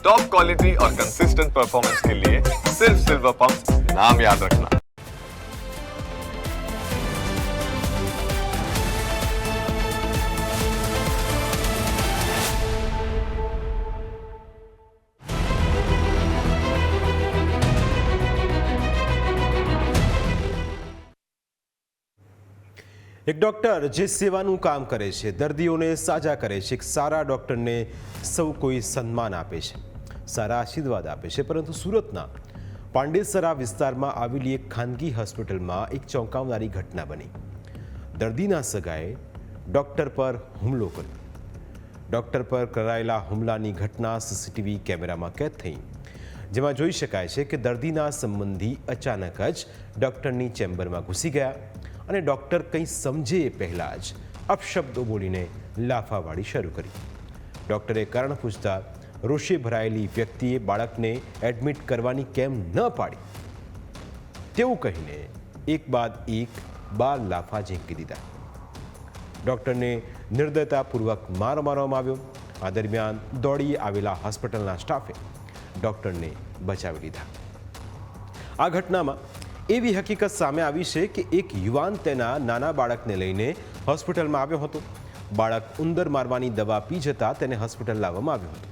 Top quality और consistent performance के लिए सिर्फ सिल्वर पंप नाम याद रखना। એક ડૉક્ટર જે સેવાનું કામ કરે છે, દર્દીઓને સાજા કરે છે, એક સારા ડૉક્ટરને સૌ કોઈ સન્માન આપે છે, સારા આશીર્વાદ આપે છે, પરંતુ સુરતના પાંડેસરા વિસ્તારમાં આવેલી એક ખાનગી હોસ્પિટલમાં એક ચોંકાવનારી ઘટના બની। દર્દીના સગાએ ડૉક્ટર પર હુમલો કર્યો। ડૉક્ટર પર કરાયેલા હુમલાની ઘટના સીસીટીવી કેમેરામાં કેદ થઈ, જેમાં જોઈ શકાય છે કે દર્દીના સંબંધી અચાનક જ ડૉક્ટરની ચેમ્બરમાં ઘૂસી ગયા અને ડૉક્ટર કંઈ સમજે એ પહેલાં જ અપશબ્દો બોલીને લાફાવાળી શરૂ કરી। ડૉક્ટરે કારણ પૂછતા રોષે ભરાયેલી વ્યક્તિએ બાળકને એડમિટ કરવાની કેમ ન પાડી તેવું કહીને એક બાદ એક 12 લાફા ઝીંકી દીધા। ડૉક્ટરને નિર્દયતાપૂર્વક માર મારવામાં આવ્યો। આ દરમિયાન દોડી આવેલા હોસ્પિટલના સ્ટાફે ડૉક્ટરને બચાવી લીધા। આ ઘટનામાં એવી હકીકત સામે આવી છે કે એક યુવાન તેના નાના બાળકને લઈને હોસ્પિટલમાં આવ્યો હતો। બાળક ઉંદર મારવાની દવા પી જતાં તેને હોસ્પિટલ લાવવામાં આવ્યો હતો।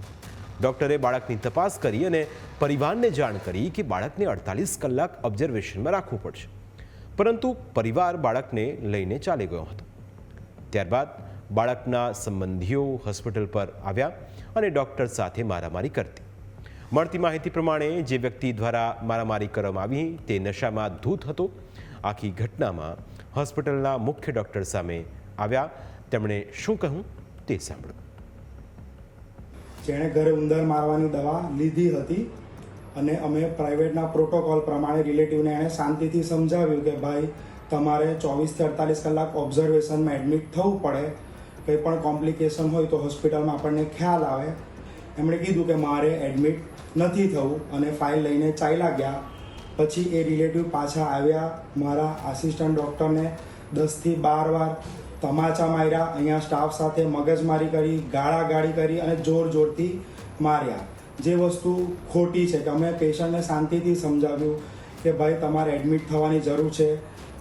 ડૉક્ટરે બાળકની તપાસ કરી અને પરિવારને જાણ કરી કે બાળકને 48 કલાક ઓબ્ઝર્વેશનમાં રાખવું પડશે, પરંતુ પરિવાર બાળકને લઈને ચાલી ગયો હતો। ત્યારબાદ બાળકના સંબંધીઓ હોસ્પિટલ પર આવ્યા અને ડૉક્ટર સાથે મારામારી કરતી। મળતી માહિતી પ્રમાણે જે વ્યક્તિ દ્વારા મારામારી કરવામાં આવી તે નશામાં ધૂત હતો। આખી ઘટનામાં હોસ્પિટલના મુખ્ય ડૉક્ટર સામે આવ્યા। તેમણે શું કહ્યું તે સાંભળો। જેણે ઘરે ઉંદર મારવાની દવા લીધી હતી અને અમે પ્રાઇવેટના પ્રોટોકોલ પ્રમાણે રિલેટિવને એણે શાંતિથી સમજાવ્યું કે ભાઈ તમારે 24 થી 48 કલાક ઓબ્ઝર્વેશનમાં એડમિટ થવું પડે, કંઈ પણ કોમ્પ્લિકેશન હોય તો હોસ્પિટલમાં આપણને ખ્યાલ આવે। એમણે કીધું કે મારે એડમિટ નથી થવું અને ફાઇલ લઈને ચાલ્યા ગયા। પછી એ રિલેટિવ પાછા આવ્યા, મારા આસિસ્ટન્ટ ડૉક્ટરને 10 થી 12 વાર તમાચા માર્યા, અહીંયા સ્ટાફ સાથે મગજમારી કરી, ગાળાગાળી કરી અને જોરથી માર્યા। જે વસ્તુ ખોટી છે કે અમે પેશન્ટને શાંતિથી સમજાવ્યું કે ભાઈ તમારે એડમિટ થવાની જરૂર છે।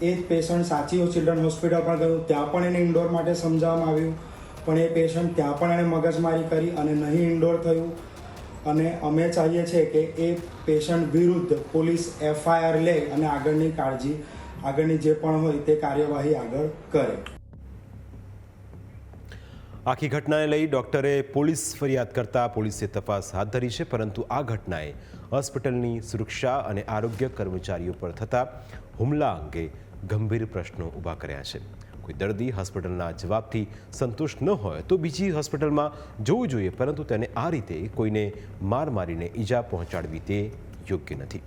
એ જ પેશન્ટ સાચી ચિલ્ડ્રન હોસ્પિટલ પણ ગયું, ત્યાં પણ એને ઇન્ડોર માટે સમજાવવામાં આવ્યું, પણ એ પેશન્ટ ત્યાં પણ એણે મગજમારી કરી અને નહીં ઇન્ડોર થયું। અને અમે ચાહીએ છીએ કે એ પેશન્ટ વિરુદ્ધ પોલીસ FIR લે અને આગળની જે પણ હોય તે કાર્યવાહી આગળ કરે। આખી ઘટનાને લઈ ડૉક્ટરે પોલીસ ફરિયાદ કરતા પોલીસે તપાસ હાથ ધરી છે, પરંતુ આ ઘટનાએ હોસ્પિટલની સુરક્ષા અને આરોગ્ય કર્મચારીઓ પર થતા હુમલા અંગે ગંભીર પ્રશ્નો ઊભા કર્યા છે। કોઈ દર્દી હોસ્પિટલના જવાબથી સંતુષ્ટ ન હોય તો બીજી હોસ્પિટલમાં જવું જોઈએ, પરંતુ તેને આ રીતે કોઈને માર મારીને ઈજા પહોંચાડવી તે યોગ્ય નથી।